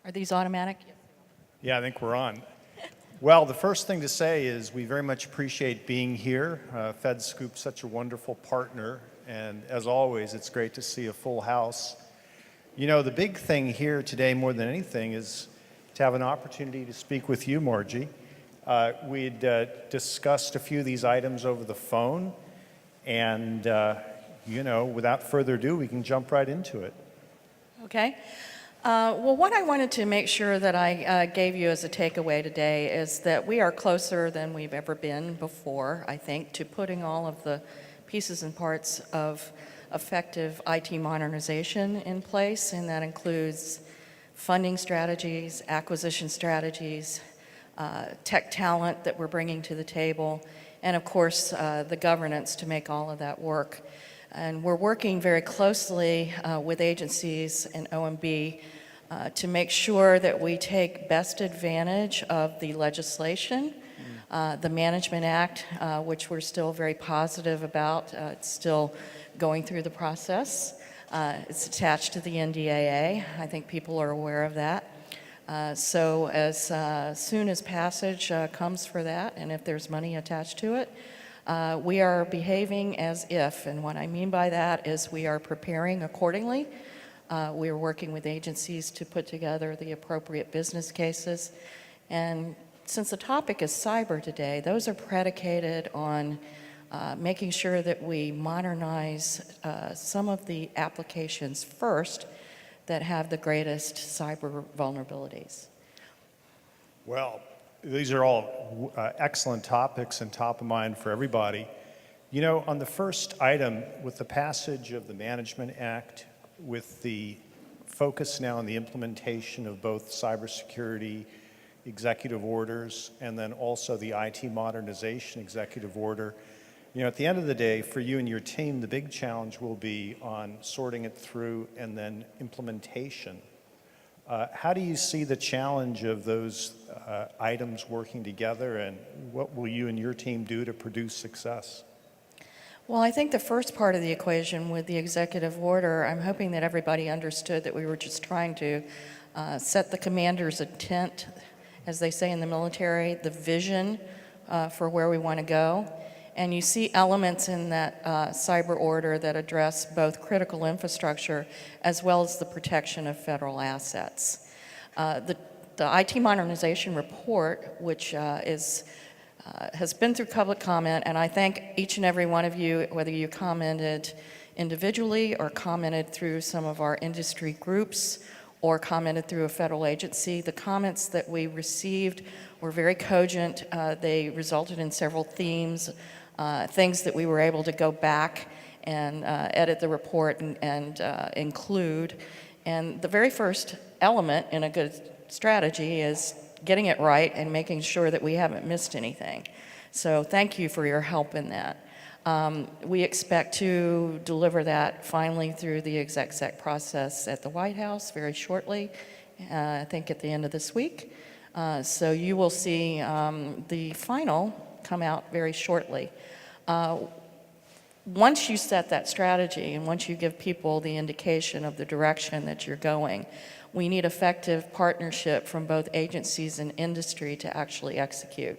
Are these automatic? Yeah, I think we're on. Well, the first thing to say is we very much appreciate being here. FedScoop's such a wonderful partner, and as always, it's great to see a full house. You know, the big thing here today, more than anything, is to have an opportunity to speak with you, Margie. We'd discussed a few of these items over the phone, and, you know, without further ado, we can jump right into it. Okay. Well, what I wanted to make sure that I gave you as a takeaway today is that we are closer than we've ever been before, I think, to putting all of the pieces and parts of effective IT modernization in place, and that includes funding strategies, acquisition strategies, tech talent that we're bringing to the table, and of course the governance to make all of that work. And we're working very closely with agencies and OMB to make sure that we take best advantage of the legislation, the Management Act, which we're still very positive about. It's still going through the process. It's attached to the NDAA. I think people are aware of that. So as soon as passage comes for that, and if there's money attached to it, we are behaving as if, and what I mean by that is we are preparing accordingly. We are working with agencies to put together the appropriate business cases. And since the topic is cyber today, those are predicated on making sure that we modernize some of the applications first that have the greatest cyber vulnerabilities. Well, these are all excellent topics and top of mind for everybody. You know, on the first item, with the passage of the Management Act, with the focus now on the implementation of both cybersecurity executive orders and then also the IT modernization executive order, you know, at the end of the day, for you and your team, the big challenge will be on sorting it through and then implementation. How do you see the challenge of those items working together, and what will you and your team do to produce success? Well, I think the first part of the equation with the executive order, I'm hoping that everybody understood that we were just trying to set the commander's intent, as they say in the military, the vision for where we want to go. And you see elements in that cyber order that address both critical infrastructure as well as the protection of federal assets. The IT modernization report, which has been through public comment, and I thank each and every one of you, whether you commented individually or commented through some of our industry groups or commented through a federal agency. The comments that we received were very cogent. They resulted in several themes, things that we were able to go back and edit the report and include. And the very first element in a good strategy is getting it right and making sure that we haven't missed anything. So thank you for your help in that. We expect to deliver that finally through the exec process at the White House very shortly, I think at the end of this week. So you will see the final come out very shortly. Once you set that strategy and once you give people the indication of the direction that you're going, we need effective partnership from both agencies and industry to actually execute.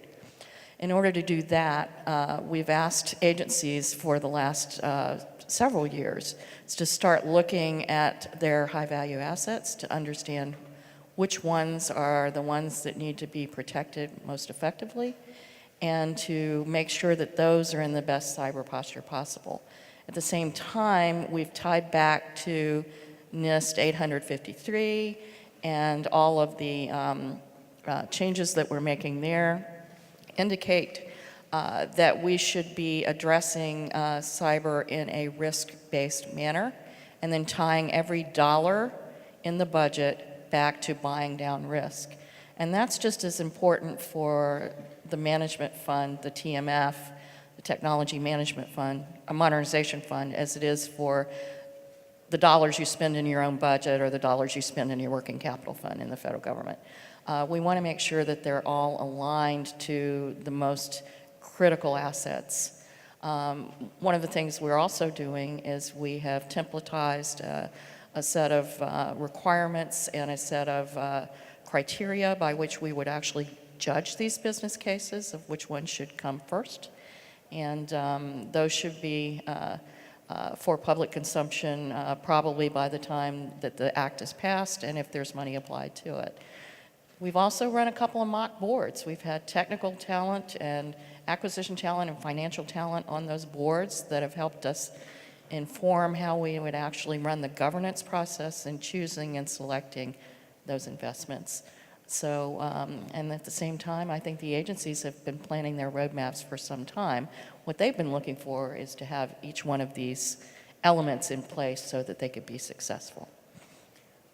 In order to do that, we've asked agencies for the last several years to start looking at their high-value assets to understand which ones are the ones that need to be protected most effectively, and to make sure that those are in the best cyber posture possible. At the same time, we've tied back to NIST 853 and all of the changes that we're making there indicate that we should be addressing cyber in a risk-based manner and then tying every dollar in the budget back to buying down risk. And that's just as important for the management fund, the TMF, the Technology Management Fund, a modernization fund, as it is for the dollars you spend in your own budget or the dollars you spend in your working capital fund in the federal government. We want to make sure that they're all aligned to the most critical assets. One of the things we're also doing is we have templatized a set of requirements and a set of criteria by which we would actually judge these business cases of which one should come first. And those should be for public consumption probably by the time that the act is passed and if there's money applied to it. We've also run a couple of mock boards. We've had technical talent and acquisition talent and financial talent on those boards that have helped us inform how we would actually run the governance process in choosing and selecting those investments. So, and at the same time, I think the agencies have been planning their roadmaps for some time. What they've been looking for is to have each one of these elements in place so that they could be successful.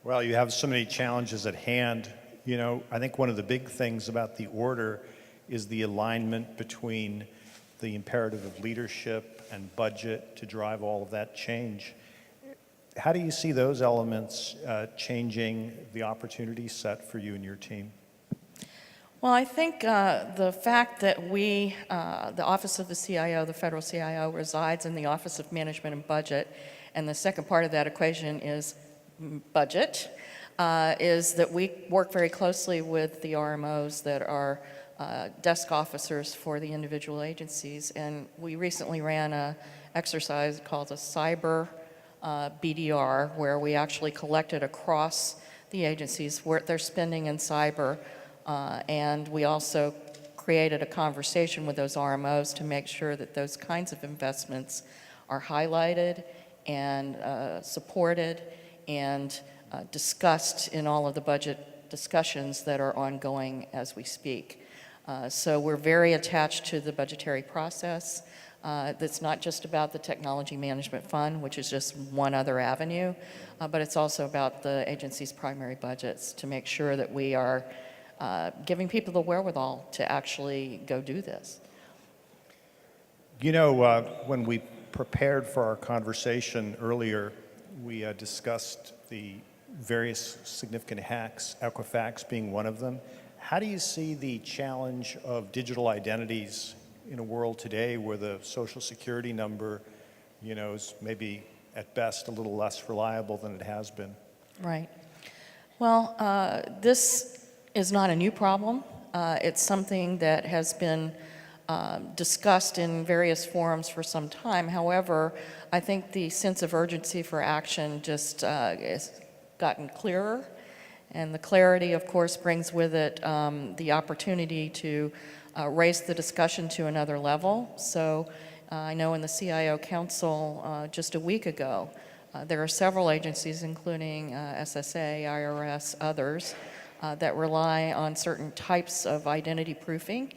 Well, you have so many challenges at hand. You know, I think one of the big things about the order is the alignment between the imperative of leadership and budget to drive all of that change. How do you see those elements changing the opportunity set for you and your team? Well, I think the fact that we, the Office of the CIO, the federal CIO, resides in the Office of Management and Budget, and the second part of that equation is budget, is that we work very closely with the RMOs that are desk officers for the individual agencies. And we recently ran an exercise called a Cyber BDR, where we actually collected across the agencies what they're spending in cyber. And we also created a conversation with those RMOs to make sure that those kinds of investments are highlighted and supported and discussed in all of the budget discussions that are ongoing as we speak. So we're very attached to the budgetary process. That's not just about the Technology Management Fund, which is just one other avenue, but it's also about the agency's primary budgets to make sure that we are giving people the wherewithal to actually go do this. You know, when we prepared for our conversation earlier, we discussed the various significant hacks, Equifax being one of them. How do you see the challenge of digital identities in a world today where the Social Security number, you know, is maybe at best a little less reliable than it has been? Right. Well, this is not a new problem. It's something that has been discussed in various forums for some time. However, I think the sense of urgency for action just has gotten clearer. And the clarity, of course, brings with it the opportunity to raise the discussion to another level. So I know in the CIO Council just a week ago, there are several agencies, including SSA, IRS, others, that rely on certain types of identity proofing.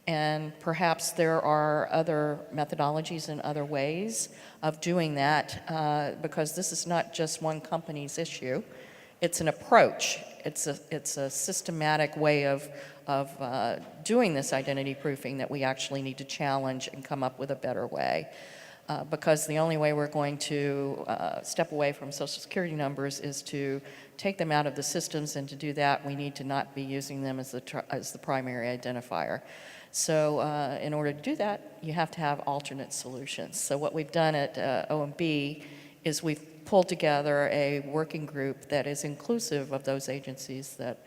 And perhaps there are other methodologies and other ways of doing that because this is not just one company's issue. It's an approach. It's a systematic way of doing this identity proofing that we actually need to challenge and come up with a better way. Because the only way we're going to step away from Social Security numbers is to take them out of the systems, and to do that, we need to not be using them as the primary identifier. So in order to do that, you have to have alternate solutions. So what we've done at OMB is we've pulled together a working group that is inclusive of those agencies that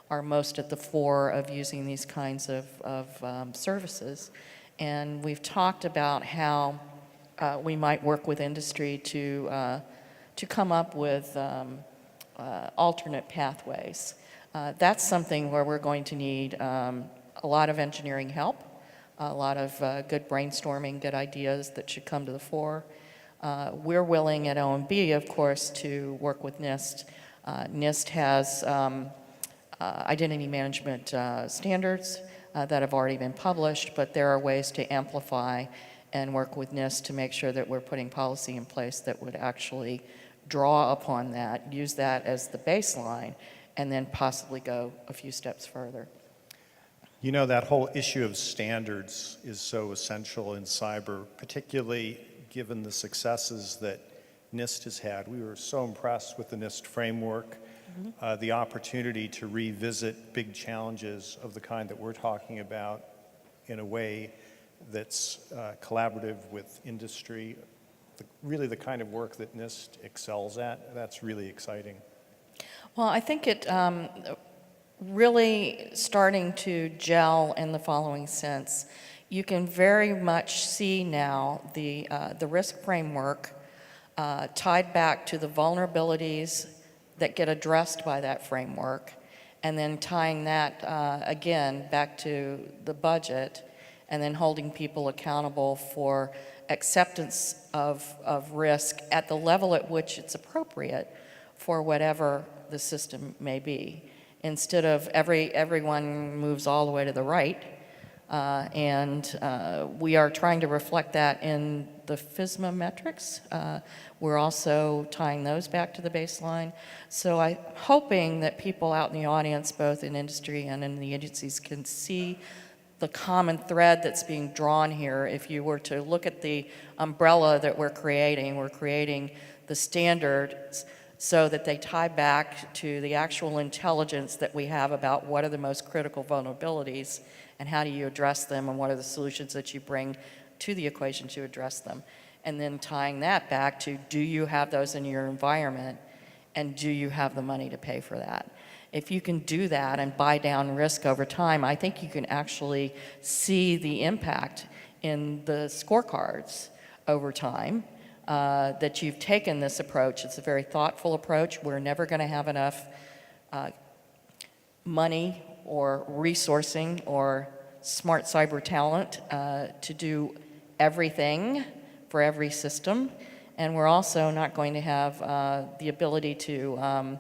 are most at the fore of using these kinds of services. And we've talked about how we might work with industry to come up with alternate pathways. That's something where we're going to need a lot of engineering help, a lot of good brainstorming, good ideas that should come to the fore. We're willing at OMB, of course, to work with NIST. NIST has identity management standards that have already been published, but there are ways to amplify and work with NIST to make sure that we're putting policy in place that would actually draw upon that, use that as the baseline, and then possibly go a few steps further. You know, that whole issue of standards is so essential in cyber, particularly given the successes that NIST has had. We were so impressed with the NIST framework, the opportunity to revisit big challenges of the kind that we're talking about in a way that's collaborative with industry, really the kind of work that NIST excels at. That's really exciting. Well, I think it really starting to gel in the following sense. You can very much see now the risk framework tied back to the vulnerabilities that get addressed by that framework, and then tying that again back to the budget, and then holding people accountable for acceptance of risk at the level at which it's appropriate for whatever the system may be. Instead of everyone moves all the way to the right, and we are trying to reflect that in the FISMA metrics. We're also tying those back to the baseline. So I'm hoping that people out in the audience, both in industry and in the agencies, can see the common thread that's being drawn here. If you were to look at the umbrella that we're creating the standards so that they tie back to the actual intelligence that we have about what are the most critical vulnerabilities and how do you address them and what are the solutions that you bring to the equation to address them. And then tying that back to, do you have those in your environment and do you have the money to pay for that? If you can do that and buy down risk over time, I think you can actually see the impact in the scorecards over time. That you've taken this approach. It's a very thoughtful approach. We're never going to have enough money or resourcing or smart cyber talent to do everything for every system. And we're also not going to have the ability to,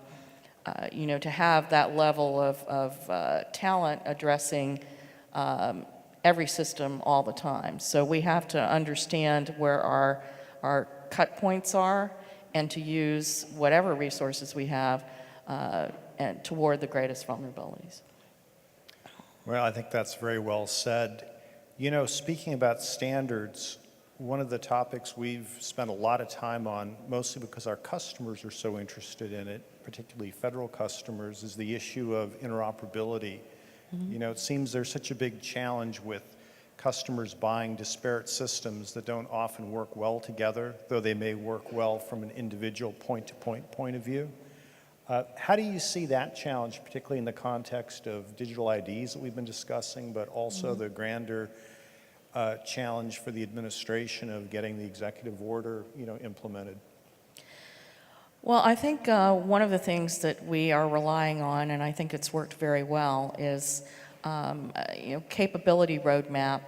to have that level of talent addressing every system all the time. So we have to understand where our cut points are, and to use whatever resources we have and toward the greatest vulnerabilities. Well, I think that's very well said. You know, speaking about standards, one of the topics we've spent a lot of time on, mostly because our customers are so interested in it, particularly federal customers, is the issue of interoperability. Mm-hmm. You know, it seems there's such a big challenge with customers buying disparate systems that don't often work well together, though they may work well from an individual point-to-point point of view. How do you see that challenge, particularly in the context of digital IDs that we've been discussing, but also the grander challenge for the administration of getting the executive order, implemented? Well, I think one of the things that we are relying on, and I think it's worked very well, is capability roadmap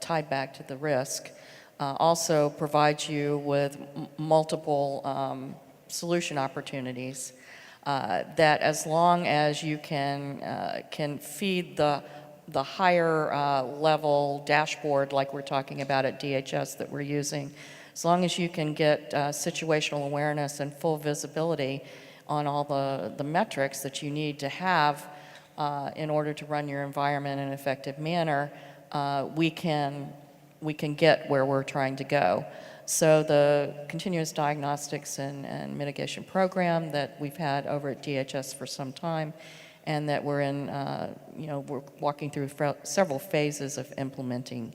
tied back to the risk also provides you with multiple solution opportunities that, as long as you can feed the higher level dashboard like we're talking about at DHS that we're using, as long as you can get situational awareness and full visibility on all the metrics that you need to have in order to run your environment in an effective manner, we can get where we're trying to go. So the continuous diagnostics and mitigation program that we've had over at DHS for some time, and that we're in, we're walking through several phases of implementing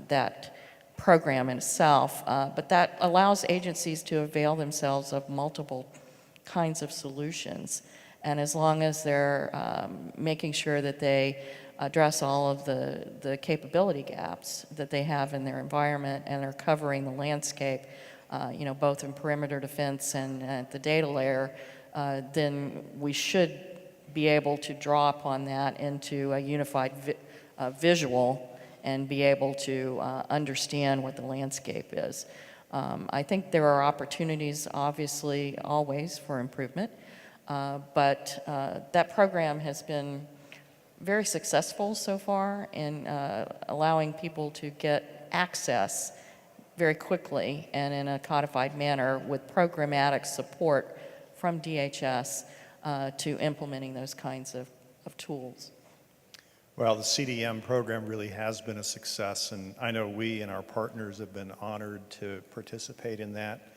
that program in itself, but that allows agencies to avail themselves of multiple kinds of solutions. And as long as they're making sure that they address all of the capability gaps that they have in their environment and are covering the landscape, both in perimeter defense and at the data layer, then we should be able to draw upon that into a unified visual and be able to understand what the landscape is. I think there are opportunities, obviously, always for improvement. But that program has been very successful so far in allowing people to get access very quickly and in a codified manner with programmatic support from DHS to implementing those kinds of tools. Well, the CDM program really has been a success, and I know we and our partners have been honored to participate in that.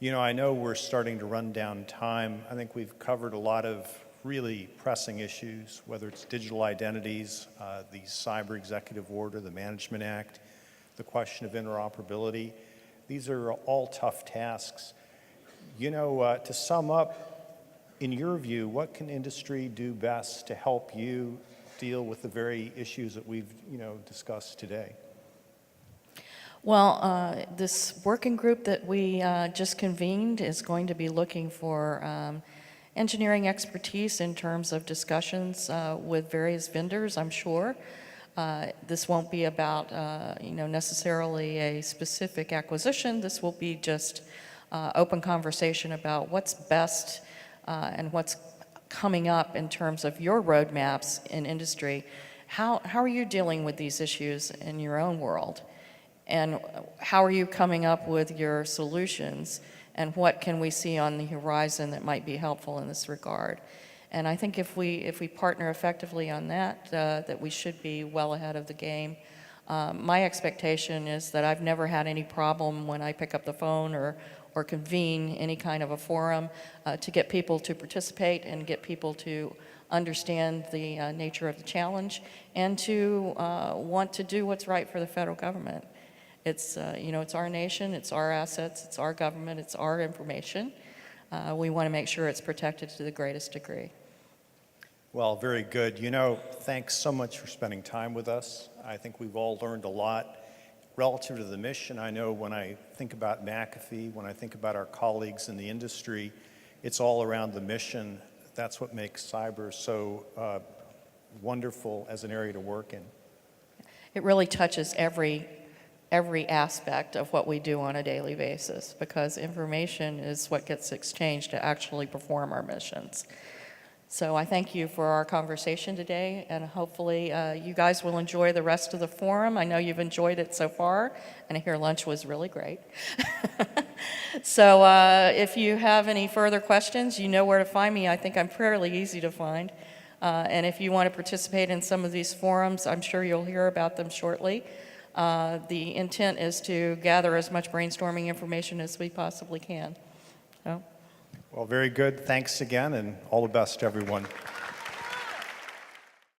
I know we're starting to run down time. I think we've covered a lot of really pressing issues, whether it's digital identities, the Cyber Executive Order, the Management Act, the question of interoperability. These are all tough tasks. To sum up, in your view, what can industry do best to help you deal with the very issues that we've, discussed today? Well, this working group that we just convened is going to be looking for engineering expertise in terms of discussions with various vendors, I'm sure. This won't be about, necessarily a specific acquisition. This will be just open conversation about what's best and what's coming up in terms of your roadmaps in industry. How are you dealing with these issues in your own world? And how are you coming up with your solutions? And what can we see on the horizon that might be helpful in this regard? And I think if we partner effectively on that, that we should be well ahead of the game. My expectation is that I've never had any problem when I pick up the phone or convene any kind of a forum to get people to participate and get people to understand the nature of the challenge and to want to do what's right for the federal government. It's, it's our nation, it's our assets, it's our government, it's our information. We want to make sure it's protected to the greatest degree. Well, very good. Thanks so much for spending time with us. I think we've all learned a lot relative to the mission. I know when I think about McAfee, when I think about our colleagues in the industry, it's all around the mission. That's what makes cyber so wonderful as an area to work in. It really touches every aspect of what we do on a daily basis, because information is what gets exchanged to actually perform our missions. So I thank you for our conversation today, and hopefully you guys will enjoy the rest of the forum. I know you've enjoyed it so far, and I hear lunch was really great. So if you have any further questions, you know where to find me. I think I'm fairly easy to find. And if you want to participate in some of these forums, I'm sure you'll hear about them shortly. The intent is to gather as much brainstorming information as we possibly can. So. Well, very good. Thanks again, and all the best to everyone.